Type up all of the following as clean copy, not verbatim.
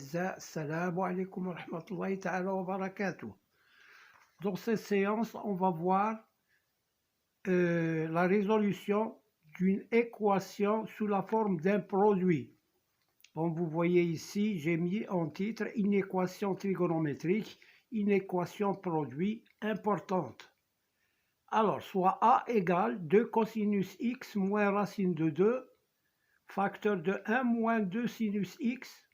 الأعزاء السلام عليكم ورحمة الله تعالى وبركاته. Dans cette séance, on va voir la résolution d'une équation sous la forme d'un produit. Comme vous voyez ici, j'ai mis en titre une équation trigonométrique, une équation produit importante. Alors, soit A égale 2 cosinus x moins racine de 2, facteur de 1 moins 2 sinus x,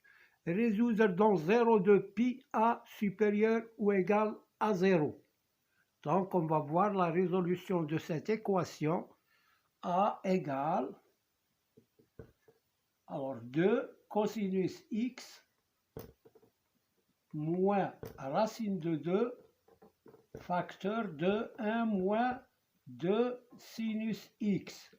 résoudre dans 0 de pi a supérieur ou égal à 0. Donc, on va voir la résolution de cette équation. A égale, alors 2 cosinus x moins racine de 2, facteur de 1 moins 2 sinus x.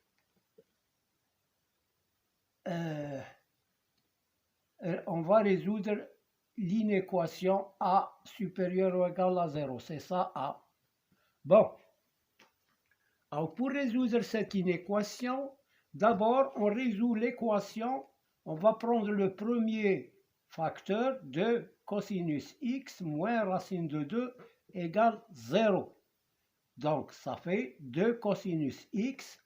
On va résoudre l'inéquation A supérieure ou égale à 0. C'est ça A. Bon. Alors pour résoudre cette inéquation, d'abord on résout l'équation. On va prendre le premier facteur de cosinus x moins racine de 2 égale 0. Donc ça fait 2 cosinus x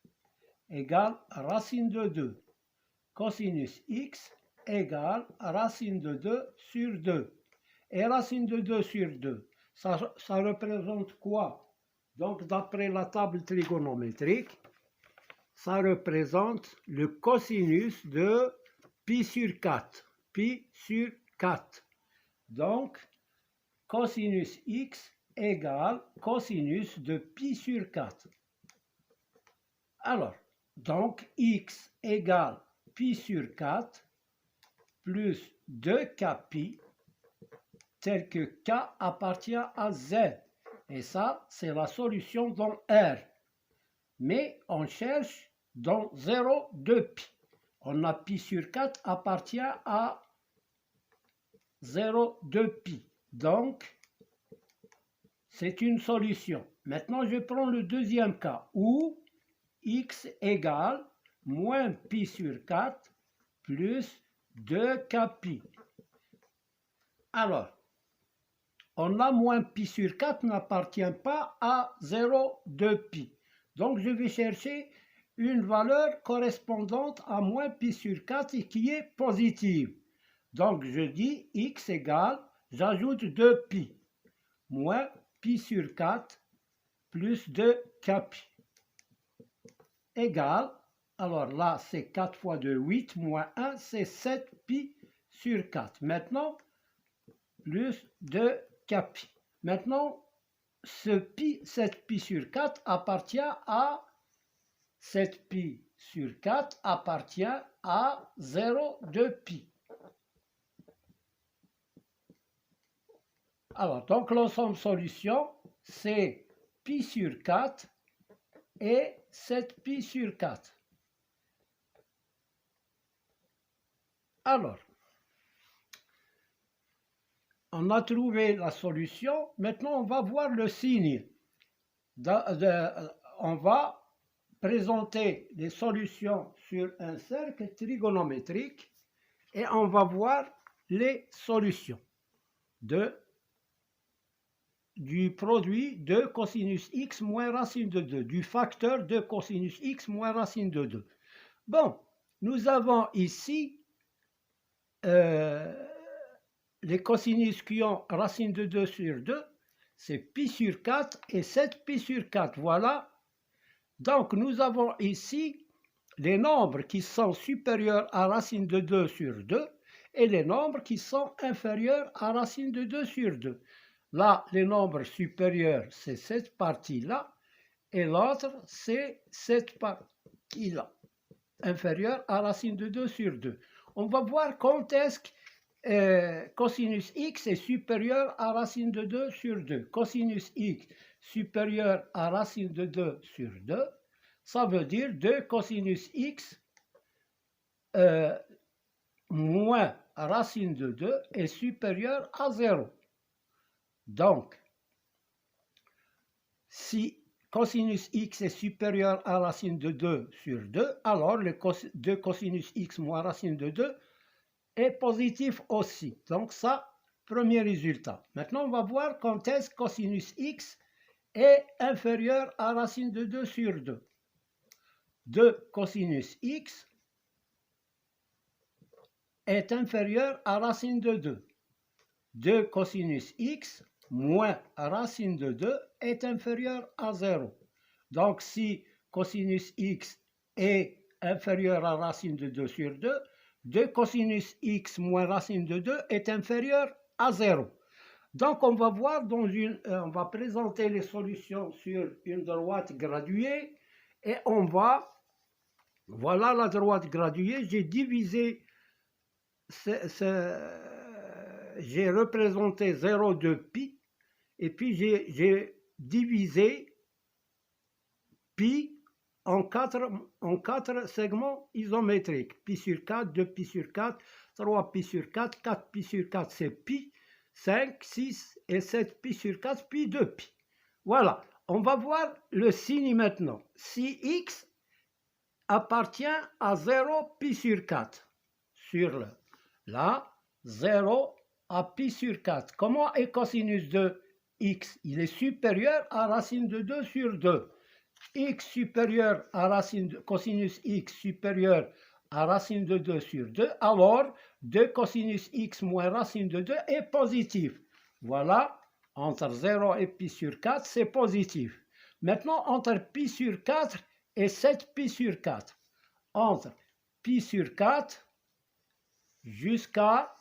égale racine de 2. Cosinus x égale racine de 2 sur 2. Et racine de 2 sur 2, ça représente quoi? Donc, d'après la table trigonométrique, ça représente le cosinus de pi sur 4. Pi sur 4. Donc, cosinus x égale cosinus de pi sur 4. Alors, donc, x égale pi sur 4 plus 2k pi, tel que k appartient à z. Et ça, c'est la solution dans R. Mais on cherche dans 0 de pi. On a pi sur 4 appartient à 0 de pi. Donc, c'est une solution. Maintenant, je prends le deuxième cas où x égale moins pi sur 4 plus 2k pi. Alors, on a moins pi sur 4 n'appartient pas à 0 de pi. Donc, je vais chercher une valeur correspondante à moins pi sur 4 et qui est positive. Donc, je dis x égale, j'ajoute 2 pi, moins pi sur 4 plus 2k pi. Égale, alors là, c'est 4 fois 2, 8, moins 1, c'est 7 pi sur 4. Maintenant, plus 2k pi. Maintenant, ce pi, 7 pi sur 4 appartient à 7 pi sur 4 appartient à 0 de pi. Alors, donc l'ensemble solution, c'est pi sur 4 et 7 pi sur 4. Alors, on a trouvé la solution. Maintenant, on va voir le signe. On va présenter les solutions sur un cercle trigonométrique et on va voir les solutions du produit de cosinus x moins racine de 2, du facteur de cosinus x moins racine de 2. Bon, nous avons ici les cosinus qui ont racine de 2 sur 2, c'est pi sur 4 et 7 pi sur 4, voilà. Donc, nous avons ici les nombres qui sont supérieurs à racine de 2 sur 2 et les nombres qui sont inférieurs à racine de 2 sur 2. Là, les nombres supérieurs, c'est cette partie-là et l'autre, c'est cette partie-là, inférieure à racine de 2 sur 2. On va voir quand est-ce que cosinus x est supérieur à racine de 2 sur 2. Cosinus x supérieur à racine de 2 sur 2, ça veut dire 2 cosinus x moins racine de 2 est supérieur à 0. Donc, si cosinus x est supérieur à racine de 2 sur 2, alors le 2 cosinus x moins racine de 2 est positif aussi. Donc ça, premier résultat. Maintenant, on va voir quand est-ce que cosinus x est inférieur à racine de 2 sur 2. 2 cosinus x est inférieur à racine de 2. 2 cosinus x moins racine de 2 est inférieur à 0. Donc, si cosinus x est inférieur à racine de 2 sur 2, 2 cosinus x moins racine de 2 est inférieur à 0. Donc, on va voir on va présenter les solutions sur une droite graduée et voilà la droite graduée, j'ai divisé, j'ai représenté 0 de pi et puis j'ai divisé pi en 4 segments isométriques. Pi sur 4, 2 pi sur 4, 3 pi sur 4, 4 pi sur 4 c'est pi, 5, 6 et 7 pi sur 4, puis 2 pi. Voilà, on va voir le signe maintenant. Si x appartient à 0 pi sur 4, sur là, 0 à pi sur 4. Comment est cosinus de x? Il est supérieur à racine de 2 sur 2. X supérieur à racine de cosinus x supérieur à racine de 2 sur 2, alors 2 cosinus x moins racine de 2 est positif. Voilà, entre 0 et pi sur 4, c'est positif. Maintenant, entre pi sur 4 et 7 pi sur 4. Entre pi sur 4 jusqu'à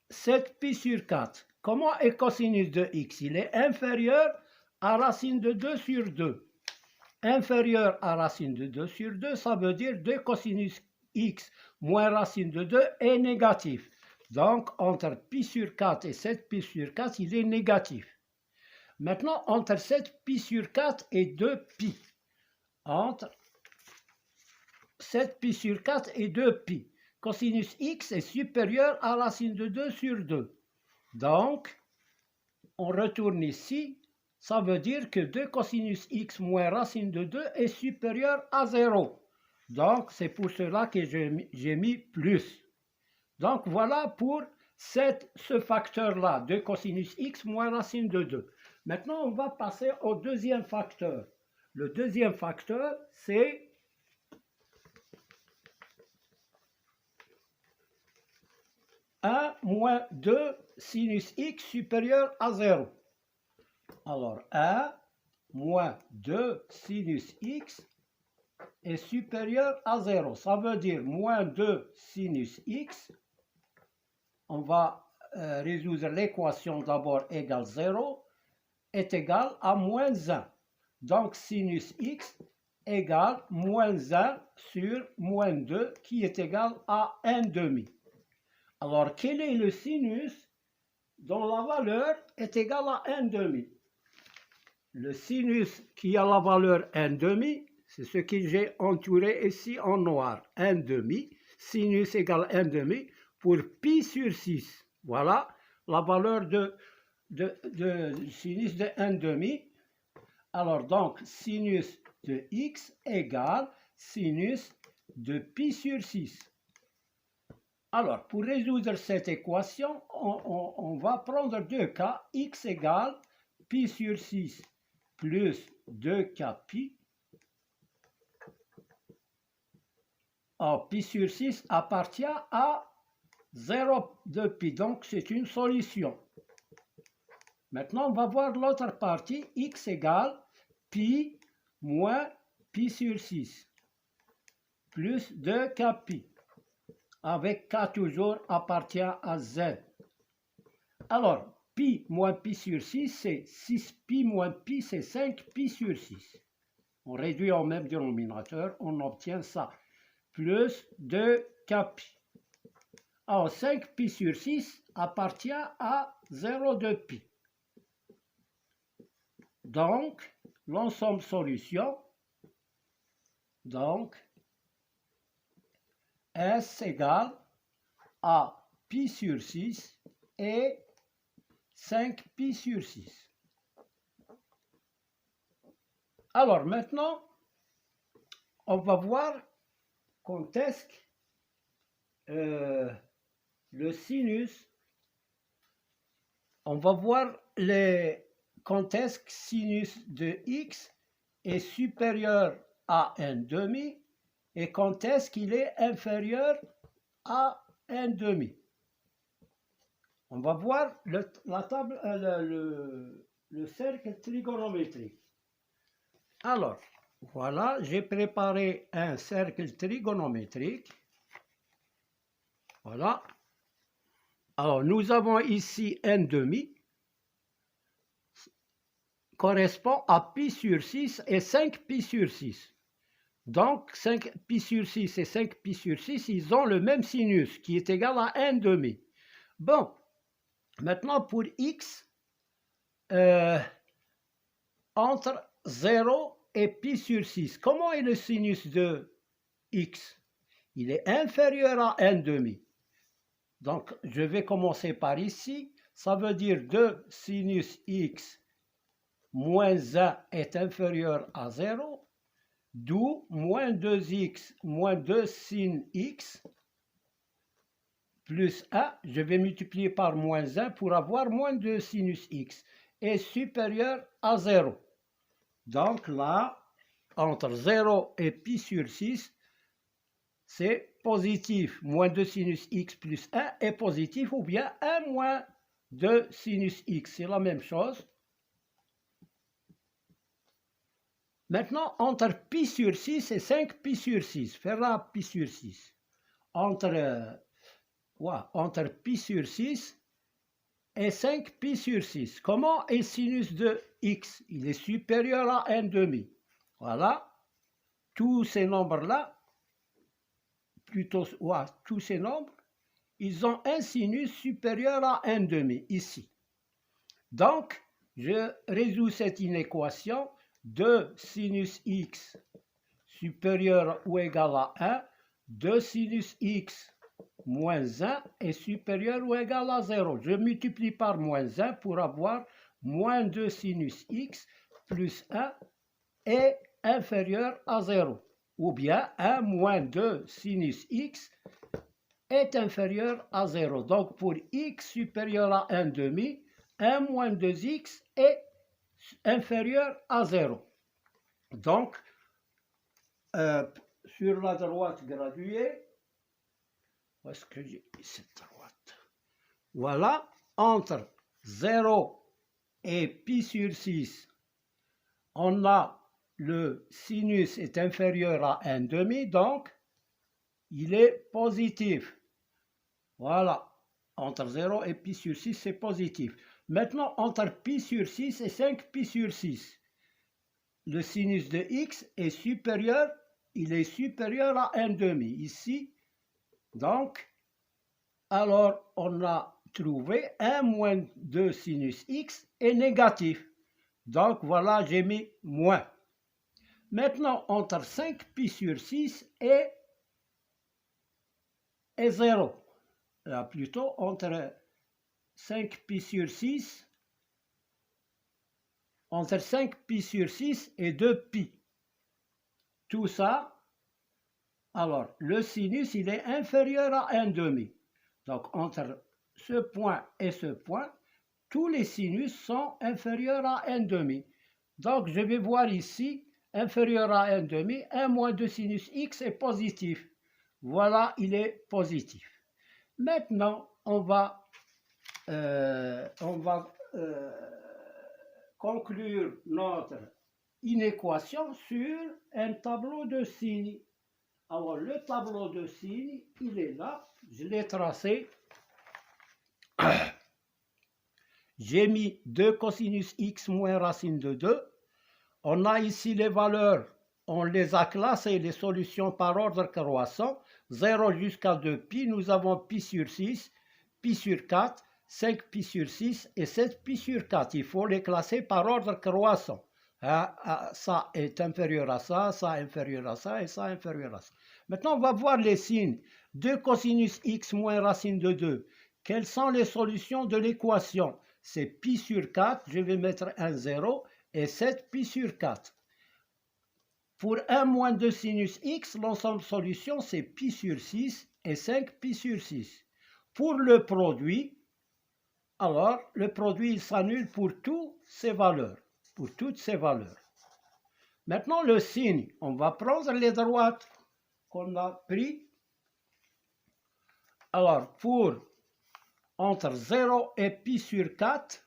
7 pi sur 4. Comment est cosinus de x? Il est inférieur à racine de 2 sur 2. Inférieur à racine de 2 sur 2, ça veut dire 2 cosinus x moins racine de 2 est négatif. Donc, entre pi sur 4 et 7 pi sur 4, il est négatif. Maintenant, entre 7 pi sur 4 et 2 pi. Entre 7 pi sur 4 et 2 pi. Cosinus x est supérieur à racine de 2 sur 2. Donc, on retourne ici, ça veut dire que 2 cosinus x moins racine de 2 est supérieur à 0. Donc, c'est pour cela que j'ai mis plus. Donc, voilà pour ce facteur-là, 2 cosinus x moins racine de 2. Maintenant, on va passer au deuxième facteur. Le deuxième facteur, c'est 1 moins 2 sinus x supérieur à 0. Alors, 1 moins 2 sinus x est supérieur à 0. Ça veut dire moins 2 sinus x. On va résoudre l'équation d'abord égale 0 est égal à moins 1. Donc, sinus x égale moins 1 sur moins 2 qui est égal à 1 demi. Alors, quel est le sinus dont la valeur est égale à 1 demi? Le sinus qui a la valeur 1 demi, c'est ce que j'ai entouré ici en noir. 1 demi, sinus égale 1 demi pour pi sur 6. Voilà la valeur de sinus de 1 demi. Alors donc, sinus de x égale sinus de pi sur 6. Alors, pour résoudre cette équation, on va prendre deux cas. X égale pi sur 6 plus 2k pi. Alors, pi sur 6 appartient à 0 de pi, donc c'est une solution. Maintenant, on va voir l'autre partie. X égale pi moins pi sur 6 plus 2k pi. Avec k toujours appartient à z. Alors, pi moins pi sur 6, c'est 6 pi moins pi, c'est 5 pi sur 6. On réduit au même dénominateur, on obtient ça. Plus 2k pi. Alors, 5 pi sur 6 appartient à 0 de pi. Donc, l'ensemble solution, donc, S égale à pi sur 6 et 5 pi sur 6. Alors maintenant, on va voir quand est-ce que le sinus, on va voir quand est-ce que sinus de x est supérieur à 1/2 et quand est-ce qu'il est inférieur à 1/2. On va voir le cercle trigonométrique. Alors, voilà, j'ai préparé un cercle trigonométrique. Voilà. Alors, nous avons ici 1/2 correspond à pi sur 6 et 5 pi sur 6. Donc, 5 pi sur 6 et 5 pi sur 6, ils ont le même sinus qui est égal à 1/2. Bon, maintenant pour x, entre 0 et pi sur 6, comment est le sinus de x? Il est inférieur à 1/2. Donc, je vais commencer par ici. Ça veut dire 2 sinus x moins 1 est inférieur à 0, d'où moins 2x moins 2 sin x plus 1, je vais multiplier par moins 1 pour avoir moins 2 sinus x, est supérieur à 0. Donc là, entre 0 et pi sur 6, c'est positif. Moins 2 sinus x plus 1 est positif, ou bien 1 moins 2 sinus x, c'est la même chose. Maintenant, entre pi sur 6 et 5 pi sur 6, faire pi sur 6. Entre pi sur 6 et 5 pi sur 6. Comment est sinus de x? Il est supérieur à 1/2. Voilà. Tous ces nombres-là, tous ces nombres, ils ont un sinus supérieur à 1/2, ici. Donc, je résous cette inéquation. 2 sinus x supérieur ou égal à 1, 2 sinus x moins 1 est supérieur ou égal à 0. Je multiplie par moins 1 pour avoir moins 2 sinus x plus 1 est inférieur à 0. Ou bien 1 moins 2 sinus x est inférieur à 0. Donc pour x supérieur à 1/2, 1 moins 2x est inférieur à 0. Donc, sur la droite graduée, où est-ce que j'ai cette droite? Voilà, entre 0 et pi sur 6, on a le sinus est inférieur à 1/2, donc il est positif. Voilà, entre 0 et pi sur 6, c'est positif. Maintenant, entre pi sur 6 et 5 pi sur 6, le sinus de x est supérieur, il est supérieur à 1/2 ici. Donc, alors on a trouvé 1 moins 2 sinus x est négatif. Donc voilà, j'ai mis moins. Maintenant, entre 5 pi sur 6 et 0. Là, plutôt entre 5 pi sur 6, entre 5 pi sur 6 et 2 pi. Tout ça, alors le sinus, il est inférieur à 1/2. Donc entre ce point et ce point, tous les sinus sont inférieurs à 1/2. Donc je vais voir ici, inférieur à 1/2, 1 moins 2 sinus x est positif. Voilà, il est positif. Maintenant, on va conclure notre inéquation sur un tableau de signes. Alors, le tableau de signes, il est là. Je l'ai tracé. J'ai mis 2 cosinus x moins racine de 2. On a ici les valeurs. On les a classées, les solutions par ordre croissant. 0 jusqu'à 2 pi. Nous avons pi sur 6, pi sur 4, 5 pi sur 6 et 7 pi sur 4. Il faut les classer par ordre croissant. Ça est inférieur à ça, ça inférieur à ça et ça inférieur à ça. Maintenant, on va voir les signes. 2 cosinus x moins racine de 2. Quelles sont les solutions de l'équation? C'est pi sur 4, je vais mettre un 0, et 7 pi sur 4. Pour 1 moins 2 sinus x, l'ensemble solution, c'est pi sur 6 et 5 pi sur 6. Pour le produit, alors, le produit, il s'annule pour toutes ces valeurs. Maintenant, le signe, on va prendre les droites qu'on a pris. Alors, pour entre 0 et pi sur 4,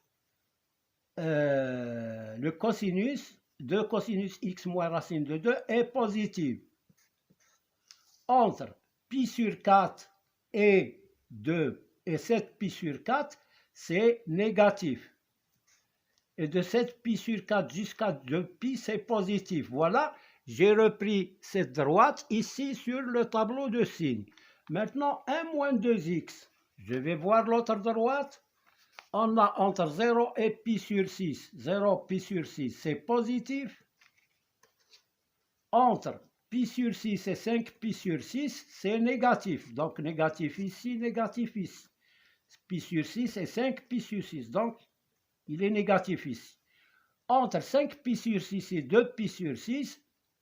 le cosinus de cosinus x moins racine de 2 est positif. Entre pi sur 4 et 2 et 7 pi sur 4, c'est négatif. Et de 7 pi sur 4 jusqu'à 2 pi, c'est positif. Voilà, j'ai repris cette droite ici sur le tableau de signes. Maintenant, 1 moins 2x. Je vais voir l'autre droite. On a entre 0 et pi sur 6. 0 pi sur 6, c'est positif. Entre pi sur 6 et 5 pi sur 6, c'est négatif. Donc, négatif ici, négatif ici. Pi sur 6 et 5 pi sur 6. Donc, il est négatif ici. Entre 5 pi sur 6 et 2 pi sur 6,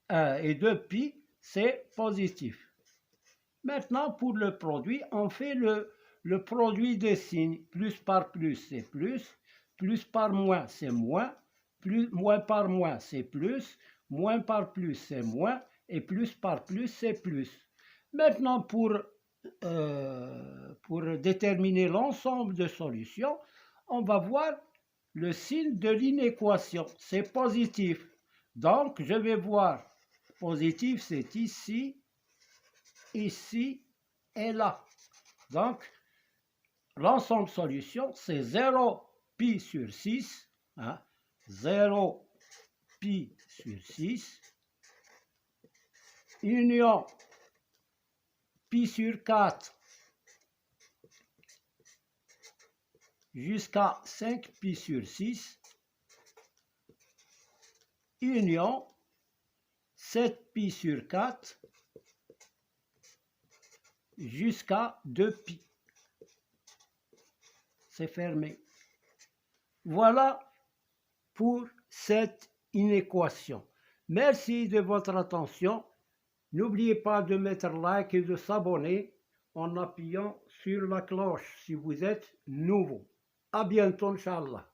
1 et 2 pi, c'est positif. Maintenant, pour le produit, on fait le produit des signes. Plus par plus, c'est plus par moins, c'est moins par moins, c'est plus, moins par plus, c'est moins, et plus par plus, c'est plus. Maintenant, pour déterminer l'ensemble de solutions, on va voir le signe de l'inéquation, c'est positif. Donc, je vais voir, positif, c'est ici, ici et là. Donc, l'ensemble solution, c'est 0 pi sur 6, 0 pi sur 6, union pi sur 4 jusqu'à 5 pi sur 6, union 7 pi sur 4 jusqu'à 2 pi. C'est fermé. Voilà pour cette inéquation. Merci de votre attention. N'oubliez pas de mettre like et de s'abonner en appuyant sur la cloche si vous êtes nouveau. À bientôt, Inch'Allah.